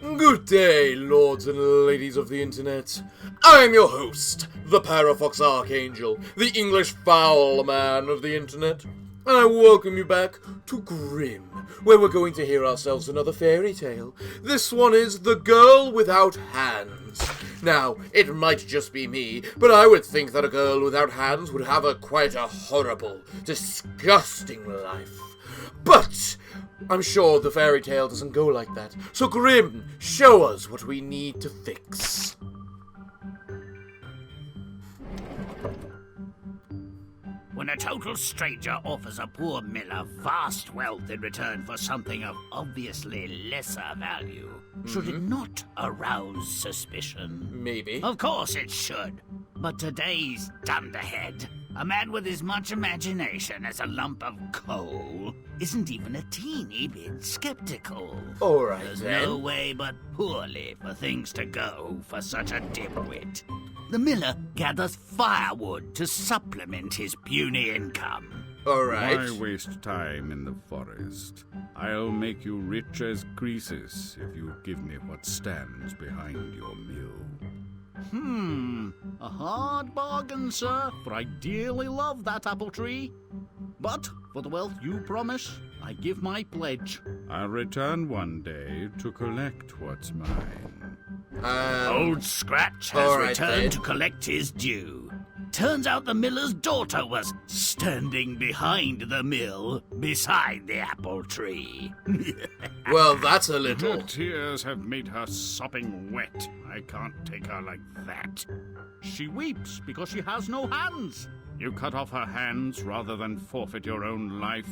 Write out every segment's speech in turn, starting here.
Good day, lords and ladies of the internet. I am your host, the Parafox Archangel, the English foul man of the internet, and I welcome you back to Grimm, where we're going to hear ourselves another fairy tale. This one is The Girl Without Hands. Now, it might just be me, but I would think that a girl without hands would have quite a horrible, disgusting life. But I'm sure the fairy tale doesn't go like that. So Grimm, show us what we need to fix. When a total stranger offers a poor miller vast wealth in return for something of obviously lesser value, should it not arouse suspicion? Maybe. Of course it should. But today's dunderhead, a man with as much imagination as a lump of coal, isn't even a teeny bit skeptical. Alright There's then. no way but poorly for things to go for such a dimwit. The miller gathers firewood to supplement his puny income. Alright. Why waste time in the forest? I'll make you rich as Croesus if you give me what stands behind your mill. A hard bargain, sir, for I dearly love that apple tree. But for the wealth you promise, I give my pledge. I'll return one day to collect what's mine. Old Scratch has All right, returned then. to collect his due. Turns out the miller's daughter was standing behind the mill, beside the apple tree. Well, that's a Her little. tears have made her sopping wet. I can't take her like that. She weeps because she has no hands. You cut off her hands rather than forfeit your own life.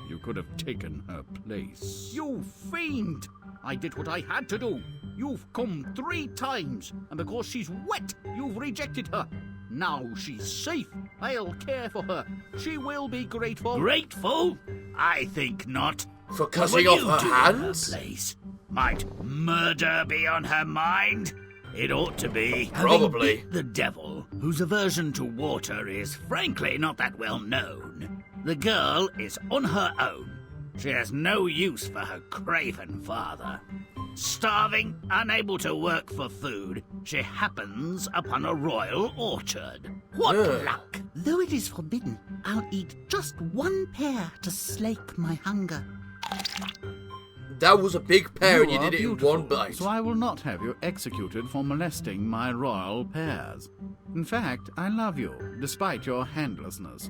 You could have taken her place. You fiend! I did what I had to do. You've come 3 times, and because she's wet, you've rejected her. Now she's safe. I'll care for her. She will be grateful. Grateful? I think not. For What cutting will off you her do in hands? place? Might murder be on her mind? It ought to be. Probably. Having bit the devil, whose aversion to water is frankly not that well known, the girl is on her own. She has no use for her craven father. Starving, unable to work for food, she happens upon a royal orchard. What Yeah. luck! Though it is forbidden, I'll eat just 1 pear to slake my hunger. That was a big pear and you are did it in beautiful, one bite. So I will not have you executed for molesting my royal pears. In fact, I love you, despite your handlessness.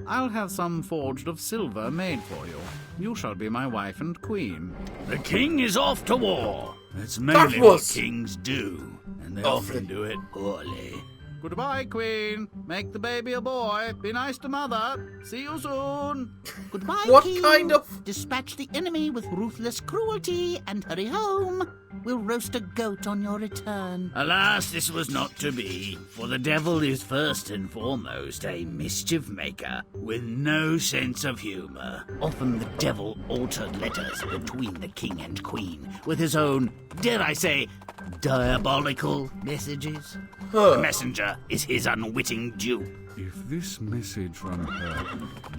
I'll have some forged of silver made for you. You shall be my wife and queen. The king is off to war. That's mainly was- what kings do, and they Awfully. often do it poorly. Goodbye, queen. Make the baby a boy. Be nice to mother. See you soon. Goodbye, What King. kind of- Dispatch the enemy with ruthless cruelty and hurry home. We'll roast a goat on your return. Alas, this was not to be, for the devil is first and foremost a mischief maker with no sense of humour. Often the devil altered letters between the king and queen with his own, dare I say, diabolical messages. The messenger is his unwitting dupe. If this message from her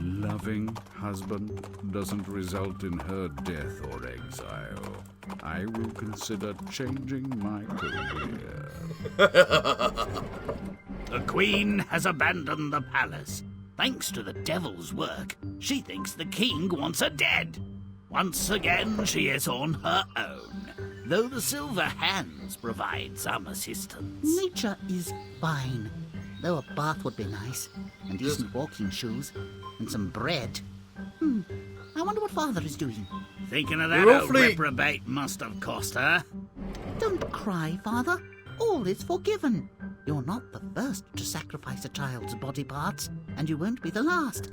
loving husband doesn't result in her death or exile, I will consider changing my career. The queen has abandoned the palace. Thanks to the devil's work, she thinks the king wants her dead. Once again, she is on her own, though the silver hands provide some assistance. Nature is fine, though a bath would be nice, and decent walking shoes, and some bread. I wonder what Father is doing. Thinking of that You're old awfully- reprobate must have cost her. Don't cry, Father. All is forgiven. You're not the first to sacrifice a child's body parts, and you won't be the last.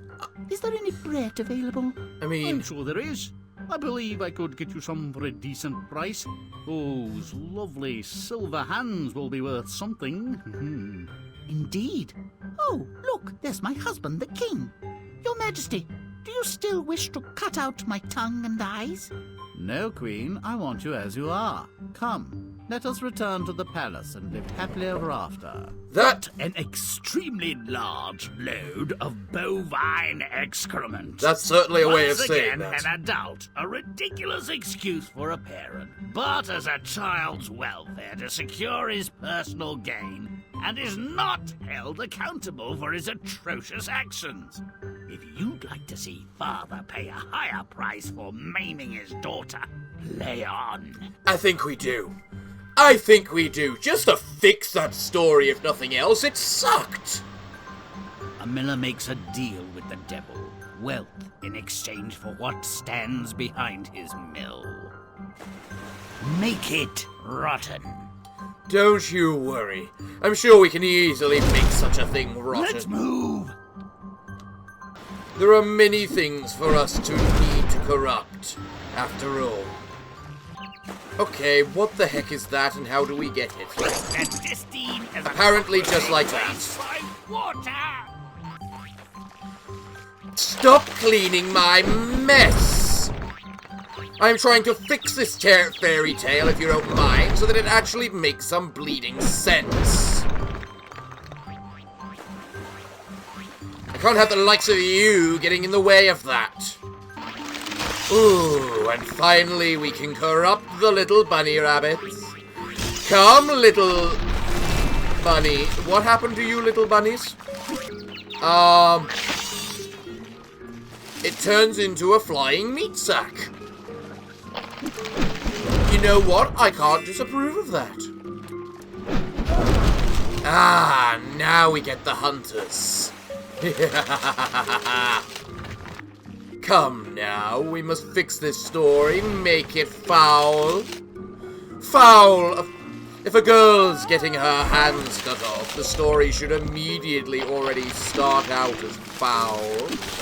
Is there any bread available? I mean, I'm sure there is. I believe I could get you some for a decent price. Those lovely silver hands will be worth something. Indeed. Oh, look, there's my husband, the king. Your Majesty, do you still wish to cut out my tongue and eyes? No, Queen, I want you as you are. Come, let us return to the palace and live happily ever after. That... An extremely large load of bovine excrement. That's certainly a way of Once saying again, that. an adult, a ridiculous excuse for a parent, barters a child's welfare to secure his personal gain, and is not held accountable for his atrocious actions. If you'd like to see father pay a higher price for maiming his daughter, play on. I think we do. I think we do. Just to fix that story, if nothing else. It sucked. A miller makes a deal with the devil. Wealth in exchange for what stands behind his mill. Make it rotten. Don't you worry. I'm sure we can easily make such a thing rotten. Let's move. There are many things for us to need to corrupt, after all. Okay, what the heck is that and how do we get it? Apparently just like that. Stop cleaning my mess! I'm trying to fix this fairy tale, if you don't mind, so that it actually makes some bleeding sense. I can't have the likes of you getting in the way of that. Ooh, and finally we can corrupt the little bunny rabbits. Come, little bunny. What happened to you, little bunnies? It turns into a flying meat sack. You know what? I can't disapprove of that. Ah, now we get the hunters. Come now, we must fix this story, make it foul. Foul! If a girl's getting her hands cut off, the story should immediately already start out as foul.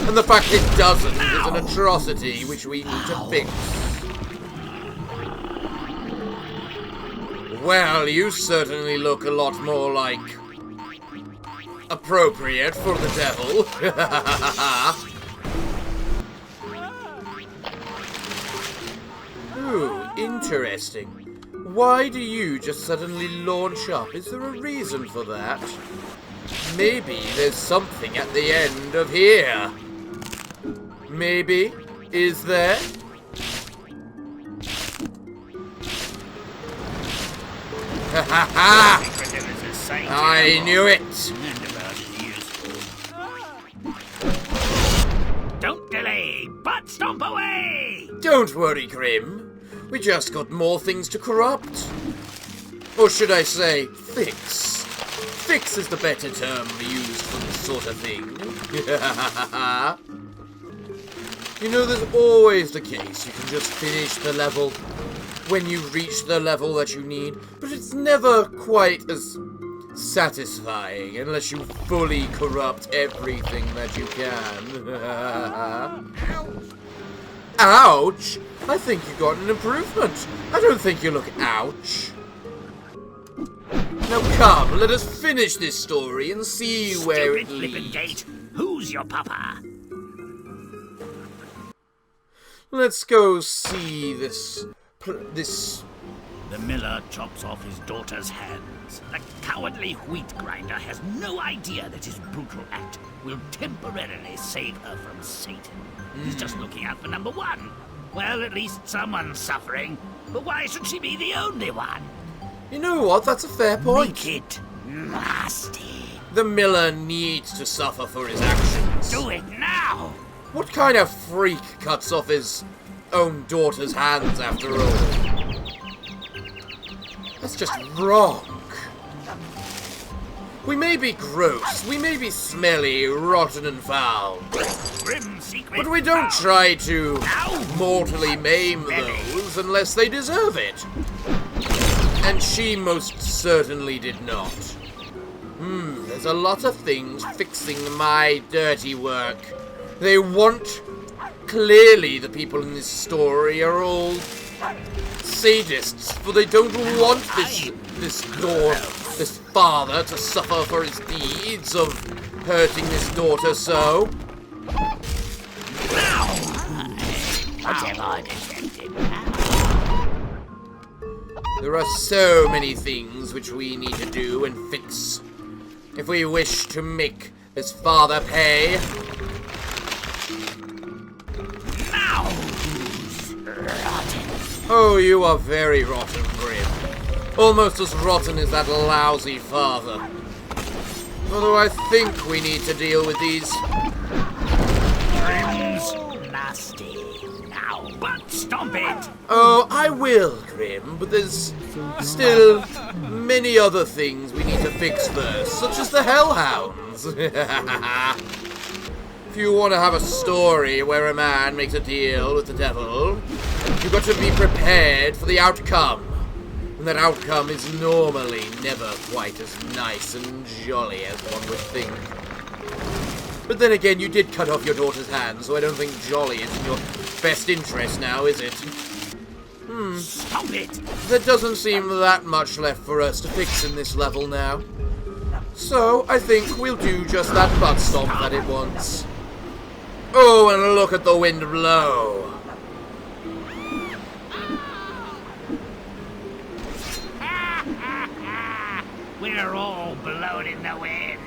And the fact it doesn't is an atrocity which we need to fix. Well, you certainly look a lot more like... appropriate for the devil. Ooh, interesting. Why do you just suddenly launch up? Is there a reason for that? Maybe there's something at the end of here. Maybe? Is there? Ha ha ha! I knew it! Don't delay, but stomp away! Don't worry, Grimm. We just got more things to corrupt. Or should I say, fix. Fix is the better term used for this sort of thing. You know, there's always the case you can just finish the level when you reach the level that you need, but it's never quite as satisfying unless you fully corrupt everything that you can. Ouch! I think you got an improvement. I don't think you look ouch. Now come, let us finish this story and see where it leads. Gate. Who's your papa? Let's go see this. The miller chops off his daughter's hands. The cowardly wheat grinder has no idea that his brutal act will temporarily save her from Satan. He's just looking out for number one. Well, at least someone's suffering. But why should she be the only one? You know what? That's a fair point. Make it nasty. The miller needs to suffer for his actions. Do it now! What kind of freak cuts off his own daughter's hands, after all? That's just wrong. We may be gross, we may be smelly, rotten and foul, Grimm secret. but we don't try to mortally maim those unless they deserve it. And she most certainly did not. There's a lot of things fixing my dirty work. They want... Clearly the people in this story are all sadists, for they don't want this father to suffer for his deeds of hurting this daughter so. What have I detected now? There are so many things which we need to do and fix if we wish to make this father pay. Oh, you are very rotten, Grimm. Almost as rotten as that lousy father. Although I think we need to deal with these. Grimm's nasty. Now, butt stomp it! Oh, I will, Grimm, but there's still many other things we need to fix first, such as the hellhounds. If you want to have a story where a man makes a deal with the devil, you've got to be prepared for the outcome. And that outcome is normally never quite as nice and jolly as one would think. But then again, you did cut off your daughter's hand, so I don't think jolly is in your best interest now, is it? Stop it! There doesn't seem that much left for us to fix in this level now. So, I think we'll do just that butt stomp that it wants. Oh, and look at the wind blow. We're all blown in the wind.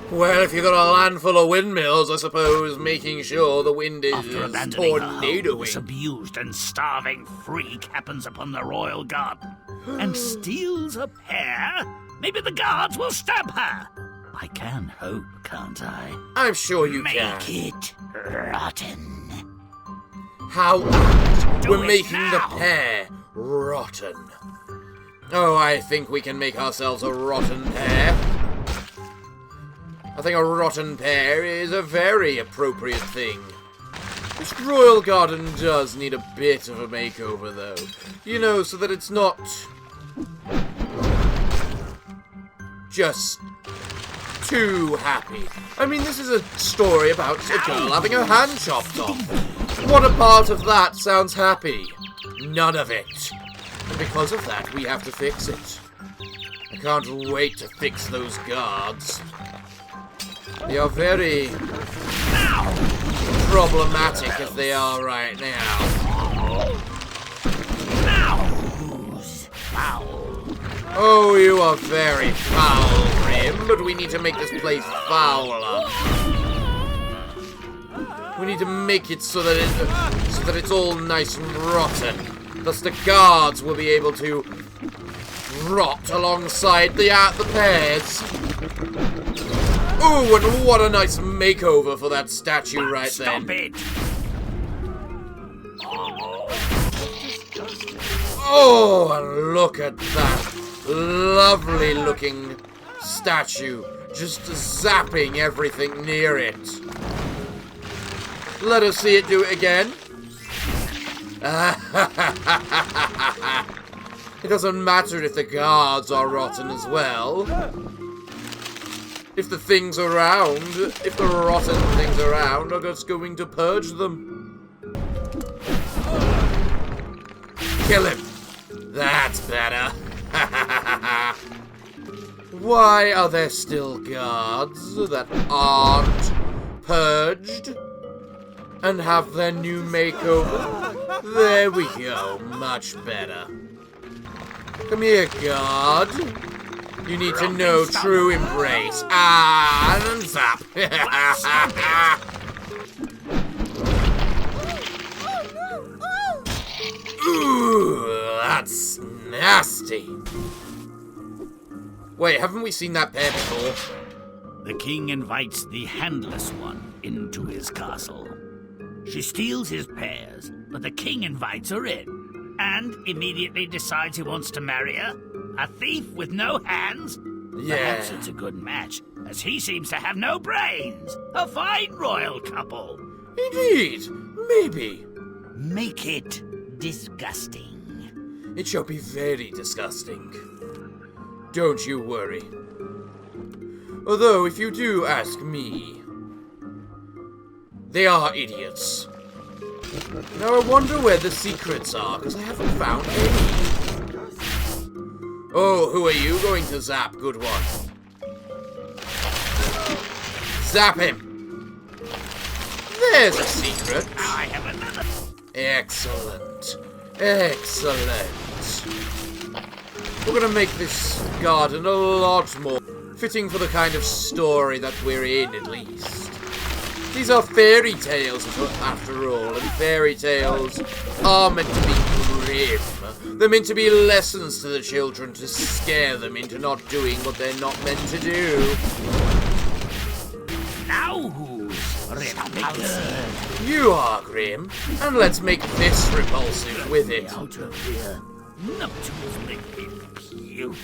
Well, if you've got a land full of windmills, I suppose making sure the wind is After abandoning her home, this tornadoing. abused and starving freak happens upon the royal garden and steals a pear. Maybe the guards will stab her. I can hope, can't I? I'm sure you Make can. it rotten. How Do we're it making now. the pear rotten. Oh, I think we can make ourselves a rotten pear. I think a rotten pear is a very appropriate thing. This royal garden does need a bit of a makeover, though. You know, so that it's not just too happy. I mean, this is a story about a girl having her hand chopped off. What a part of that sounds happy? None of it. And because of that, we have to fix it. I can't wait to fix those guards. They are very problematic as they are right now. Oh, you are very foul, Grimm, but we need to make this place fouler. We need to make it so that it's all nice and rotten. Thus the guards will be able to rot alongside the pears. Ooh, and what a nice makeover for that statue right there. Stop it! Oh, and look at that lovely looking statue just zapping everything near it. Let us see it do it again. It doesn't matter if the guards are rotten as well. If the things around, if the rotten things around are just going to purge them. Kill him. That's better. Why are there still guards that aren't purged and have their new makeover? There we go. Much better. Come here, guard. You need to know true embrace. And zap. Ooh, that's nasty. Wait, haven't we seen that pear before? The king invites the handless one into his castle. She steals his pears, but the king invites her in, and immediately decides he wants to marry her. A thief with no hands? Yeah. Perhaps it's a good match, as he seems to have no brains. A fine royal couple. Indeed. Maybe. Make it disgusting. It shall be very disgusting. Don't you worry. Although, if you do ask me, they are idiots. Now I wonder where the secrets are, because I haven't found any. Oh, who are you going to zap, good one? Zap him! There's a secret. I have another. Excellent. Excellent. We're gonna make this garden a lot more fitting for the kind of story that we're in, at least. These are fairy tales, after all, and fairy tales are meant to be grim. They're meant to be lessons to the children to scare them into not doing what they're not meant to do. Now who's repulsive? You are, Grimm, and let's make this repulsive with it. Out of here. Nuptials make me puke.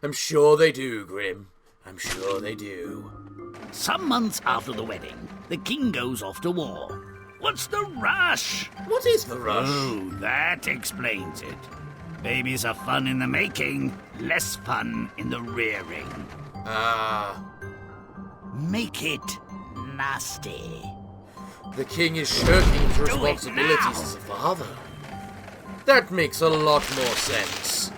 I'm sure they do, Grimm. I'm sure they do. Some months after the wedding, the king goes off to war. What's the rush? What is the rush? Oh, that explains it. Babies are fun in the making, less fun in the rearing. Make it nasty. The king is shirking his responsibilities as a father. That makes a lot more sense.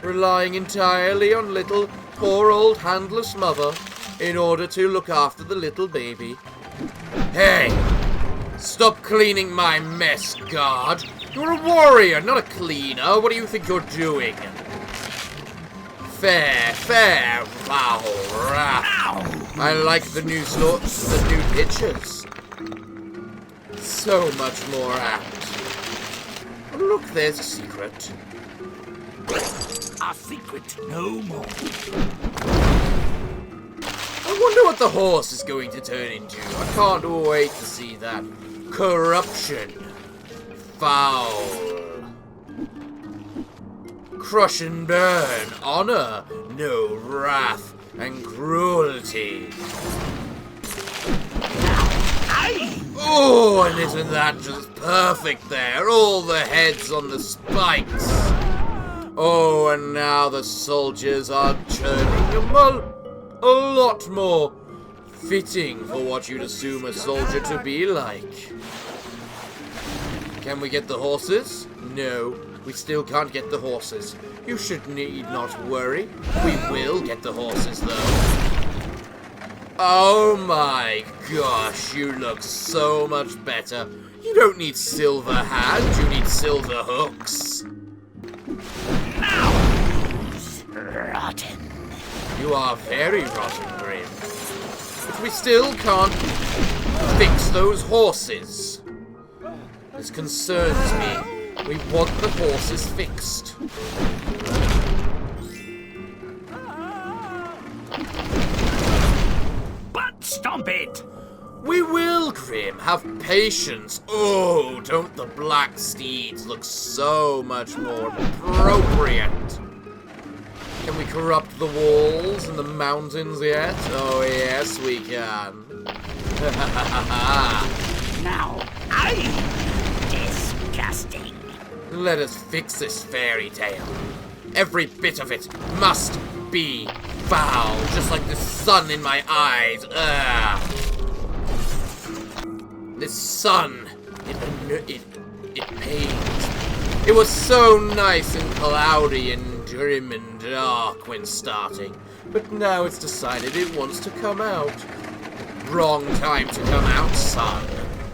Relying entirely on little, poor old handless mother in order to look after the little baby. Hey! Stop cleaning my mess, guard! You're a warrior, not a cleaner. What do you think you're doing? Fair, foul, wrath. I like the new pictures. So much more apt. Look, there's a secret. Our secret no more. I wonder what the horse is going to turn into. I can't wait to see that. Corruption. Foul. Crush and burn. Honor. No wrath and cruelty. Oh, and isn't that just perfect there? All the heads on the spikes. Oh, and now the soldiers are turning them a lot more fitting for what you'd assume a soldier to be like. Can we get the horses? No, we still can't get the horses. You need not worry. We will get the horses, though. Oh my gosh, you look so much better. You don't need silver hands, you need silver hooks. Rotten. You are very rotten, Grimm. But we still can't fix those horses. This concerns me. We want the horses fixed. Butt stomp it! We will, Grimm. Have patience. Oh, don't the black steeds look so much more appropriate? Can we corrupt the walls and the mountains yet? Oh, yes, we can. Now, disgusting. Let us fix this fairy tale. Every bit of it must be foul, just like the sun in my eyes. This sun, it pains. It was so nice and cloudy and grim and dark when starting, but now it's decided it wants to come out. Wrong time to come out, son.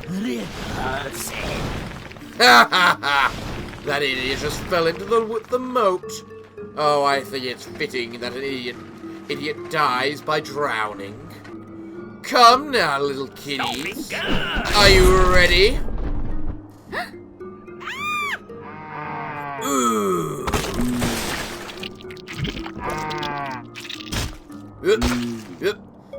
Repulsive. Ha ha ha! That idiot just fell into the moat. Oh, I think it's fitting that an idiot dies by drowning. Come now, little kitties. Are you ready? Ooh.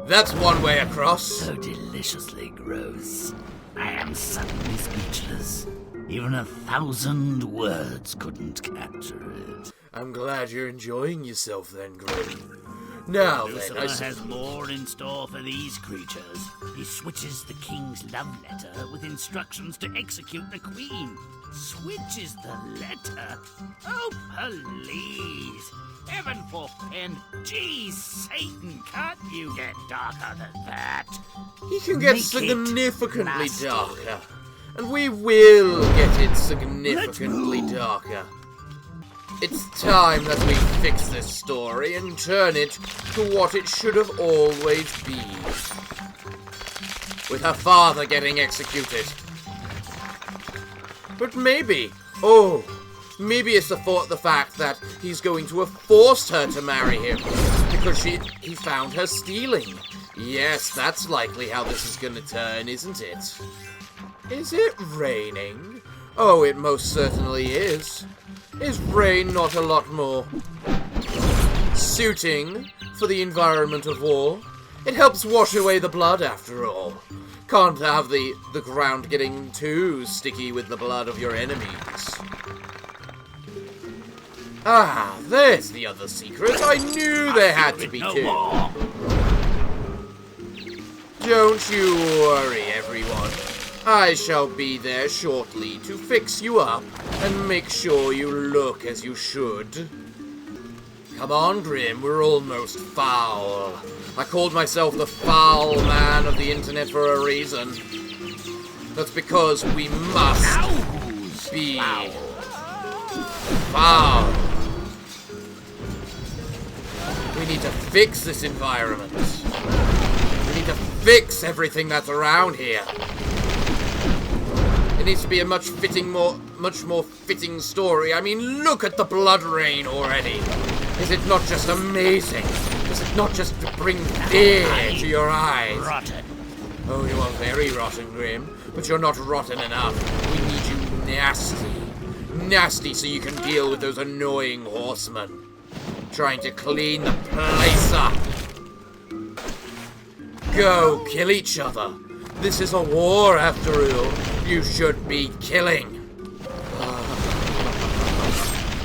That's one way across. So deliciously gross. I am suddenly speechless. Even 1,000 words couldn't capture it. I'm glad you're enjoying yourself then, Grimm. Now then, Lucifer has more in store for these creatures. He switches the king's love letter with instructions to execute the queen. Switches the letter? Oh, please. Heaven forfend. Geez, Satan, can't you get darker than that? he can get Make it significantly nasty. darker. And we will get it significantly Let's move. darker. It's time that we fix this story and turn it to what it should have always been. With her father getting executed. But maybe, Maybe it's the fact that he's going to have forced her to marry him because he found her stealing. Yes, that's likely how this is going to turn, isn't it? Is it raining? Oh, it most certainly is. Is rain not a lot more suiting for the environment of war? It helps wash away the blood, after all. Can't have the ground getting too sticky with the blood of your enemies. Ah, there's the other secret. I knew there had to be two. Don't you worry, everyone. I shall be there shortly to fix you up and make sure you look as you should. Come on, Grimm, we're almost foul. I called myself the foul man of the internet for a reason. That's because we must be foul. We need to fix this environment. We need to fix everything that's around here. It needs to be a much more fitting story. I mean, look at the blood rain already. Is it not just amazing? Does it not just bring fear to your eyes? Rotten. Oh, you are very rotten, Grimm. But you're not rotten enough. We need you nasty. Nasty so you can deal with those annoying horsemen. Trying to clean the place up. Go kill each other. This is a war, after all. You should be killing.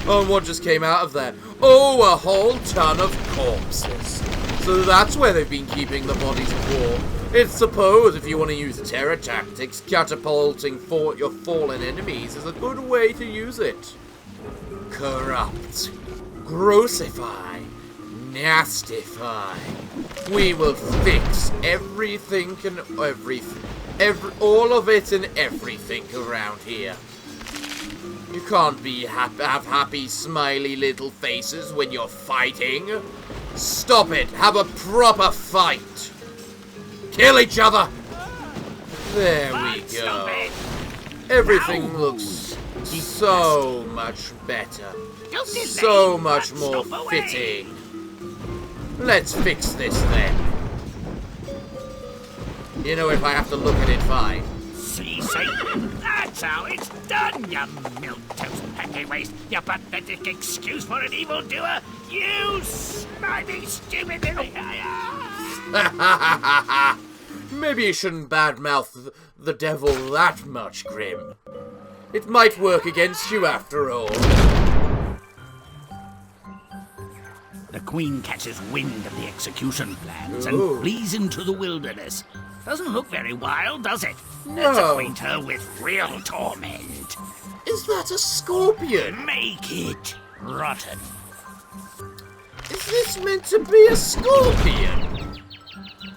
Oh, and what just came out of there? Oh, a whole ton of corpses. So that's where they've been keeping the bodies of war. It's suppose if you want to use terror tactics, catapulting your fallen enemies is a good way to use it. Corrupt. Grossify. Nastify. We will fix everything and all of it and everything around here. You can't have happy, smiley little faces when you're fighting. Stop it. Have a proper fight. Kill each other. There we go. Everything looks so much better. So much more fitting. Let's fix this then. You know, if I have to look at it, fine. See, that's how it's done, you milquetoast pancake waste, you pathetic excuse for an evildoer, you slimy, stupid little... Maybe you shouldn't badmouth the devil that much, Grimm. It might work against you after all. The Queen catches wind of the execution plans Ooh. and flees into the wilderness. Doesn't look very wild, does it? No. Let's acquaint her with real torment. Is that a scorpion? Make it rotten. Is this meant to be a scorpion?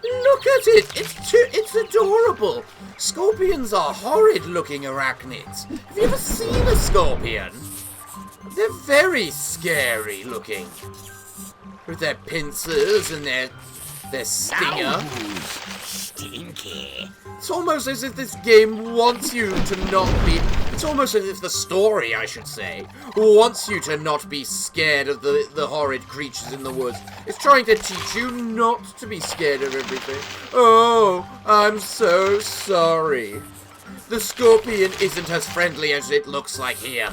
Look at it! It's adorable! Scorpions are horrid-looking arachnids. Have you ever seen a scorpion? They're very scary-looking. With their pincers and their stinger. Stinky. It's almost as if this game wants you to not be... It's almost as if the story, I should say, wants you to not be scared of the horrid creatures in the woods. It's trying to teach you not to be scared of everything. Oh, I'm so sorry. The scorpion isn't as friendly as it looks like here.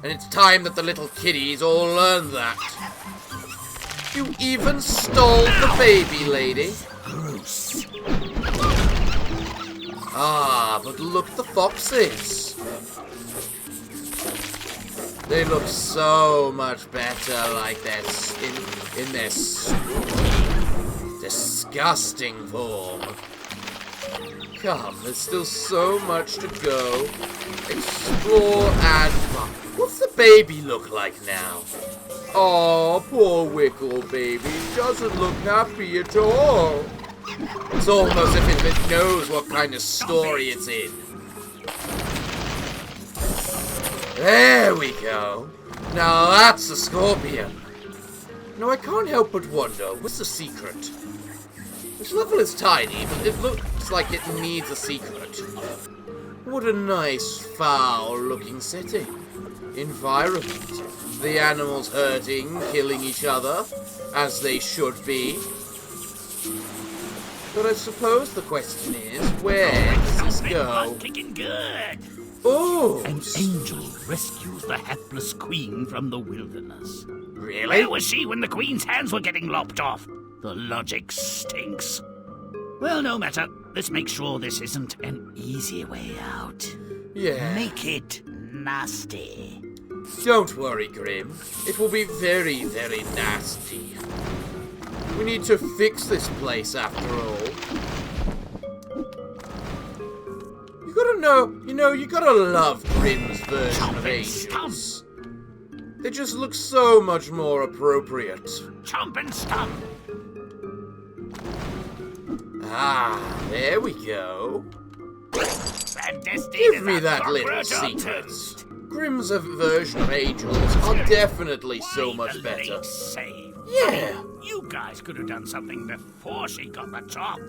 And it's time that the little kiddies all learn that. You even stole the baby, lady. Gross. Ah, but look at the foxes. They look so much better like that in their disgusting form. Come, there's still so much to go. Explore and... What's the baby look like now? Oh, poor Wickle baby. Doesn't look happy at all. It's almost as if it knows what kind of story it's in. There we go. Now that's a scorpion. Now I can't help but wonder, what's the secret? This level is tiny, but it looks like it needs a secret. What a nice, foul-looking setting. Environment. The animals hurting, killing each other, as they should be. But I suppose the question is, where does this go? Kicking good. Oh! An angel rescues the hapless queen from the wilderness. Really? Where was she when the queen's hands were getting lopped off? The logic stinks. Well, no matter. Let's make sure this isn't an easy way out. Yeah. Make it nasty. Don't worry, Grimm. It will be very, very nasty. We need to fix this place after all. You gotta love Grimm's version of angels. They just look so much more appropriate. Chomp and stomp. Ah, there we go. Give me that little secret. Grimm's version of angels are definitely so much better. Save. Yeah. You guys could have done something before she got the top.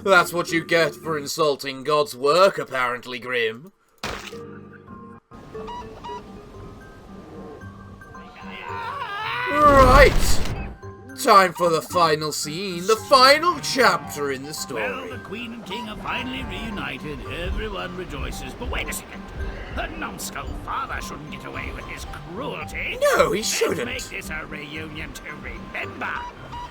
That's what you get for insulting God's work, apparently, Grimm. Right. Time for the final scene, the final chapter in the story. Well, the Queen and King are finally reunited. Everyone rejoices. But wait a second. The numbskull father shouldn't get away with his cruelty. No, he shouldn't. Let's make this a reunion to remember.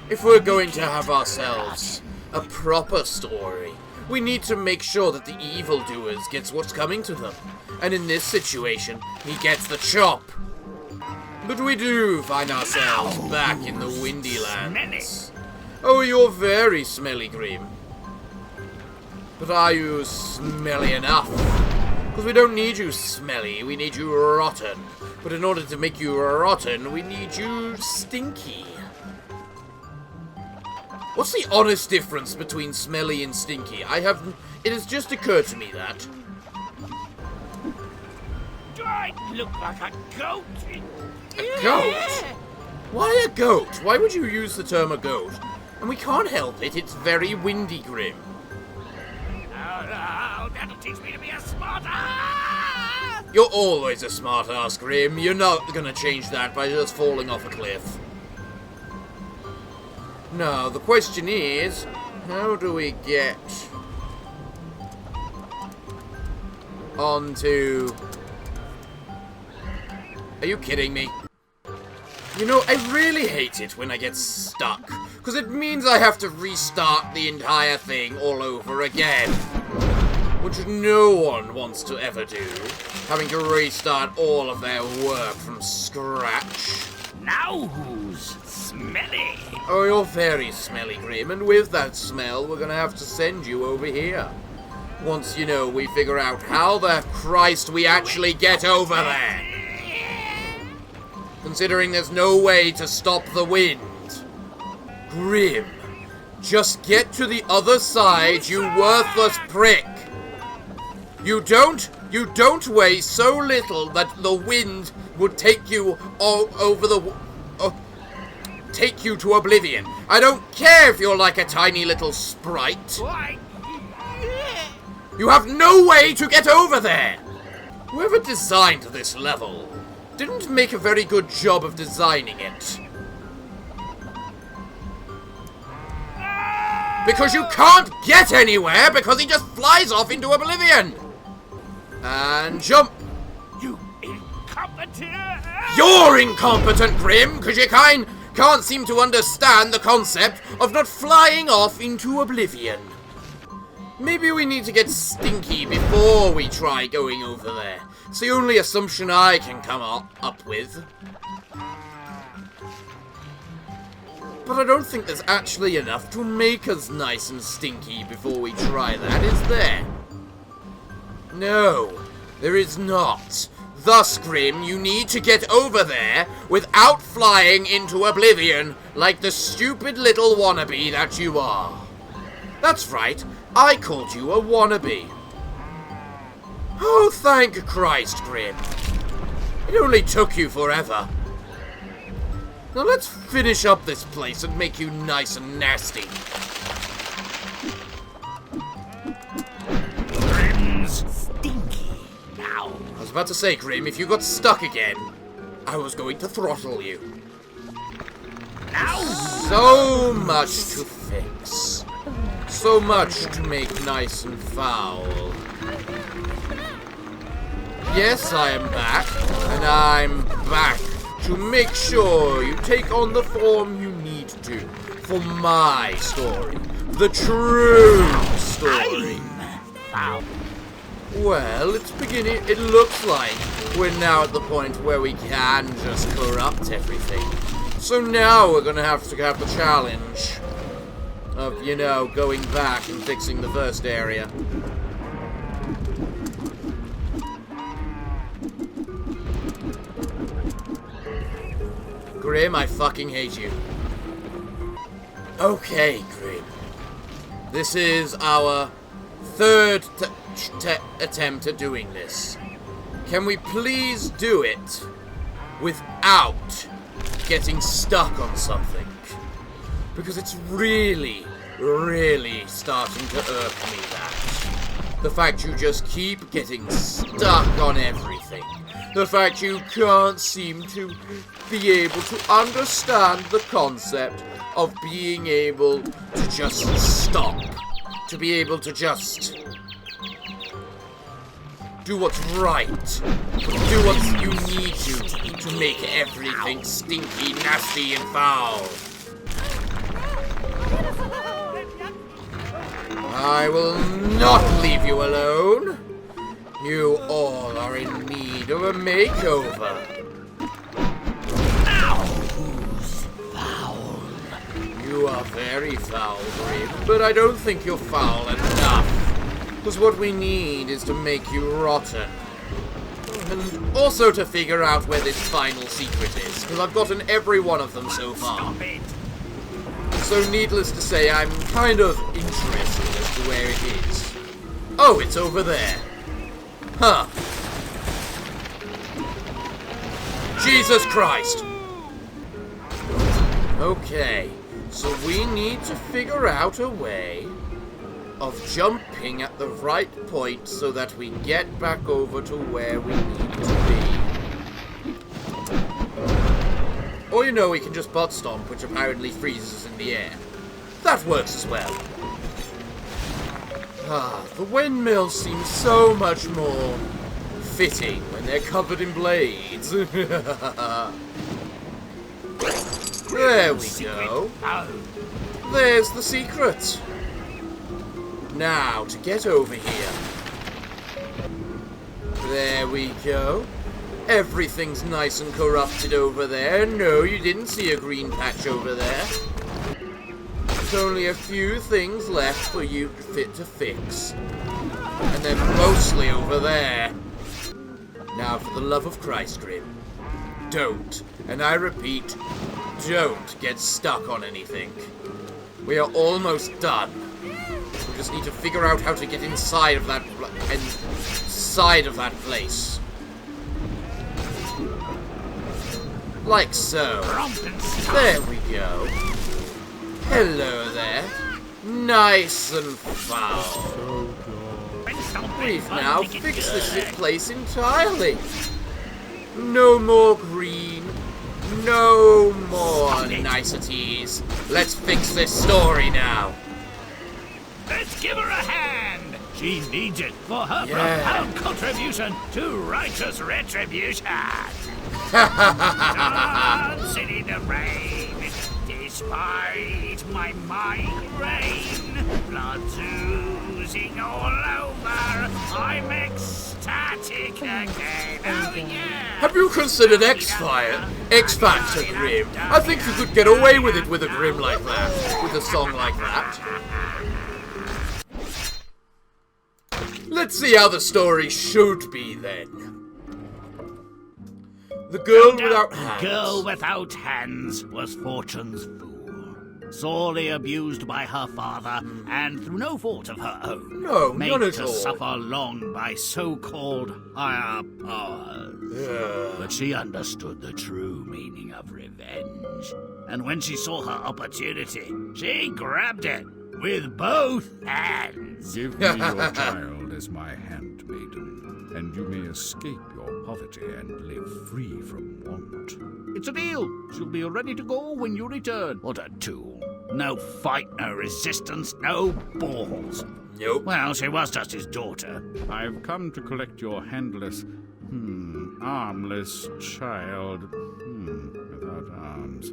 If we're going to have ourselves a proper story, we need to make sure that the evildoers gets what's coming to them. And in this situation, he gets the chop. But we do find ourselves back in the Windy Lands. Oh, you're very smelly, Grimm. But are you smelly enough? Because we don't need you smelly, we need you rotten. But in order to make you rotten, we need you stinky. What's the honest difference between smelly and stinky? It has just occurred to me that. Do I look like a goat? A goat? Why a goat? Why would you use the term a goat? And we can't help it, it's very windy, Grimm. Oh, that'll teach me to be a smart ass! You're always a smart ass, Grimm. You're not gonna change that by just falling off a cliff. Now, the question is, how do we get onto... Are you kidding me? You know, I really hate it when I get stuck, because it means I have to restart the entire thing all over again. Which no one wants to ever do, having to restart all of their work from scratch. Now who's smelly? Oh, you're very smelly, Grimm, and with that smell, we're gonna have to send you over here. Once, we figure out how the Christ we actually get over there. Considering there's no way to stop the wind. Grimm, just get to the other side, you worthless prick. You don't weigh so little that the wind would take you all over take you to oblivion. I don't care if you're like a tiny little sprite. Why? You have no way to get over there. Whoever designed this level didn't make a very good job of designing it. Because you can't get anywhere because he just flies off into oblivion. And jump. You incompetent! You're incompetent, Grimm, because you can't seem to understand the concept of not flying off into oblivion. Maybe we need to get stinky before we try going over there. It's the only assumption I can come up with. But I don't think there's actually enough to make us nice and stinky before we try that, is there? No, there is not. Thus, Grimm, you need to get over there without flying into oblivion like the stupid little wannabe that you are. That's right, I called you a wannabe. Oh, thank Christ, Grimm. It only took you forever. Now let's finish up this place and make you nice and nasty. those stinky fowls. I was about to say, Grimm, if you got stuck again, I was going to throttle you. So much to fix. So much to make nice and foul. Yes, I am back, and I'm back to make sure you take on the form you need to for my story. The true story. Well, it's beginning. It looks like we're now at the point where we can just corrupt everything. So now we're gonna have to have the challenge of, you know, going back and fixing the first area. Grimm, I fucking hate you. Okay, Grimm. This is our third attempt at doing this. Can we please do it without getting stuck on something? Because it's really, really starting to irk me, that. The fact you just keep getting stuck on everything. The fact you can't seem to be able to understand the concept of being able to just stop. To be able to just do what's right. Do what you need to make everything stinky, nasty, and foul. I will not leave you alone. You all are in need of a makeover. Who's foul? You are very foul, Grimm, but I don't think you're foul enough. Because what we need is to make you rotten. And also to figure out where this final secret is, because I've gotten every one of them so far. Stop it. So needless to say, I'm kind of interested as to where it is. Oh, it's over there. Huh. Jesus Christ! Okay, so we need to figure out a way of jumping at the right point so that we get back over to where we need to be. Or, you know, we can just butt stomp, which apparently freezes us in the air. That works as well. Ah, the windmills seem so much more fitting when they're covered in blades. There we go. There's the secret. Now, to get over here. There we go. Everything's nice and corrupted over there. No, you didn't see a green patch over there. There's only a few things left for you to fix. And they're mostly over there. Now, for the love of Christ, Grimm, don't, and I repeat, don't get stuck on anything. We are almost done. We just need to figure out how to get inside of that place. Like so. There we go. Hello there. Nice and foul. We've now fixed this place entirely. No more green. No more niceties. Let's fix this story now. Let's give her a hand. She needs it for her profound contribution to righteous retribution. Dancing in the rain, despite my migraine, blood's oozing all over. I'm ecstatic again. Oh yeah. Have you considered X Factor, Grimm? I think you could get away with it with a Grimm like that, with a song like that. Let's see how the story should be then. The girl without hands. The girl without hands was Fortune's fool. Sorely abused by her father, and through no fault of her own. No, made none at to all. suffer long by so-called higher powers. Yeah. But she understood the true meaning of revenge. And when she saw her opportunity, she grabbed it with both hands. Give me your child. as my handmaiden, and you may escape your poverty and live free from want. It's a deal. She'll be ready to go when you return. What a tool. No fight, no resistance, no balls. Nope. Well, she was just his daughter. I've come to collect your handless, armless child, without arms.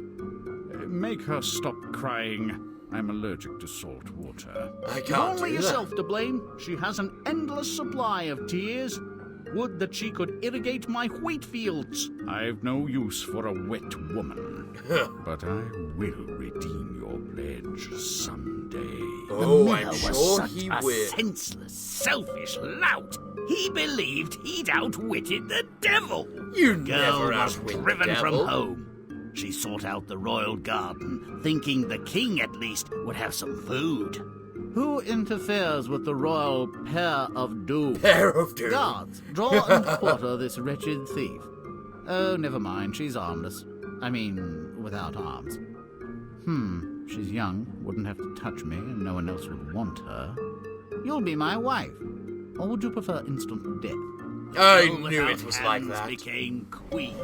Make her stop crying. I'm allergic to salt water. I You've can't only do yourself that. to blame. She has an endless supply of tears. Would that she could irrigate my wheat fields. I've no use for a wet woman, but I will redeem your pledge someday. Oh, the I'm mayor sure was such he a will. senseless, selfish lout. He believed he'd outwitted the devil. You The girl never was outwit the driven from devil. home. She sought out the royal garden, thinking the king at least would have some food. Who interferes with the royal pair of doom? Pair of doom. Guards, draw and quarter this wretched thief. Oh, never mind, she's armless. I mean, without arms. She's young, wouldn't have to touch me, and no one else would want her. You'll be my wife. Or would you prefer instant death? I Girl knew without it was like hands that. became queen,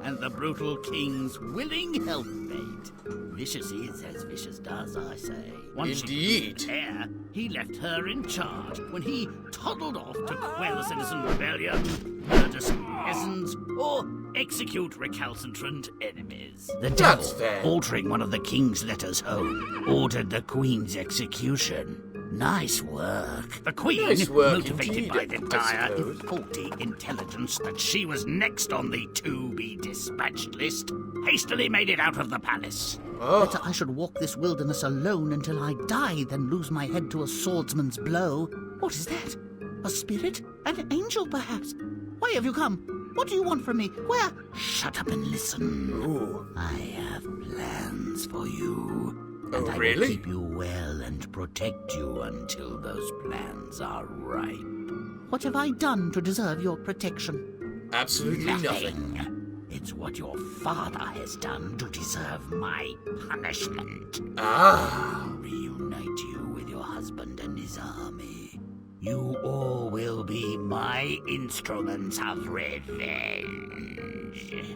and the brutal king's willing helpmate. Vicious is as vicious does, I say. Once Indeed. she grew hair, he left her in charge when he toddled off to quell a citizen rebellion, murder some peasants, or execute recalcitrant enemies. The That's devil, fair. altering one of the king's letters home, ordered the queen's execution. Nice work. The queen, Nice work motivated indeed, by the I dire, suppose. faulty intelligence that she was next on the to-be-dispatched list, hastily made it out of the palace. Better I should walk this wilderness alone until I die than lose my head to a swordsman's blow. What is that? A spirit? An angel, perhaps? Why have you come? What do you want from me? Where? Shut up and listen. Ooh. I have plans for you. Oh, And I will really? keep you well and protect you until those plans are ripe. What have I done to deserve your protection? Absolutely nothing. It's what your father has done to deserve my punishment. Ah. Reunite you with your husband and his army. You all will be my instruments of revenge.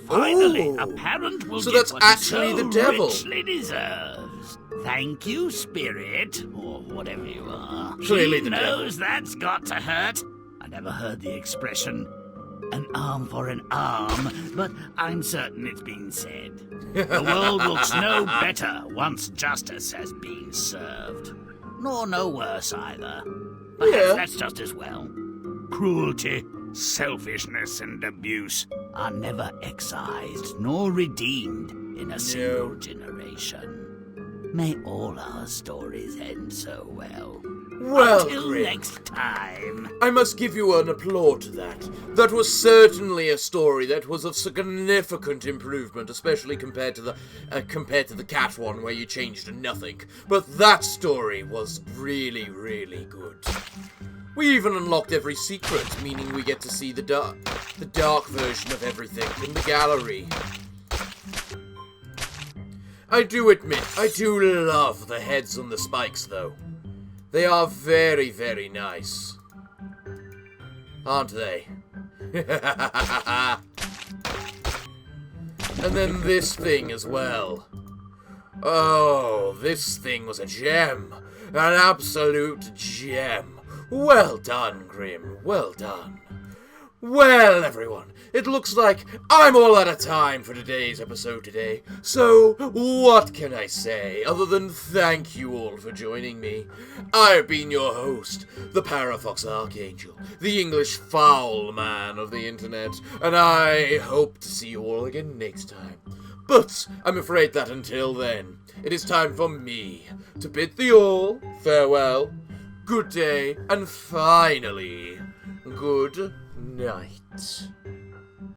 Finally, Ooh. a parent will So get that's what he actually so the devil. richly deserves. Thank you, spirit, or whatever you are. Clearly She the knows that's got to hurt. I never heard the expression, an arm for an arm, but I'm certain it's been said. The world looks no better once justice has been served. Nor no worse either. Perhaps Yeah. that's just as well. Cruelty, selfishness, and abuse are never excised nor redeemed in a single generation. May all our stories end so well. Well, Until Grimm, next time. I must give you an applaud to that. That was certainly a story that was of significant improvement, especially compared to the cat one where you changed nothing. But that story was really, really good. We even unlocked every secret, meaning we get to see the dark version of everything in the gallery. I do admit, I do love the heads on the spikes, though. They are very, very nice. Aren't they? And then this thing as well. Oh, this thing was a gem. An absolute gem. Well done, Grimm. Well done. Well, everyone, it looks like I'm all out of time for today's episode today. So, what can I say other than thank you all for joining me? I've been your host, the Parafox Archangel, the English foul man of the internet, and I hope to see you all again next time. But I'm afraid that until then, it is time for me to bid thee all farewell, good day, and finally, good night.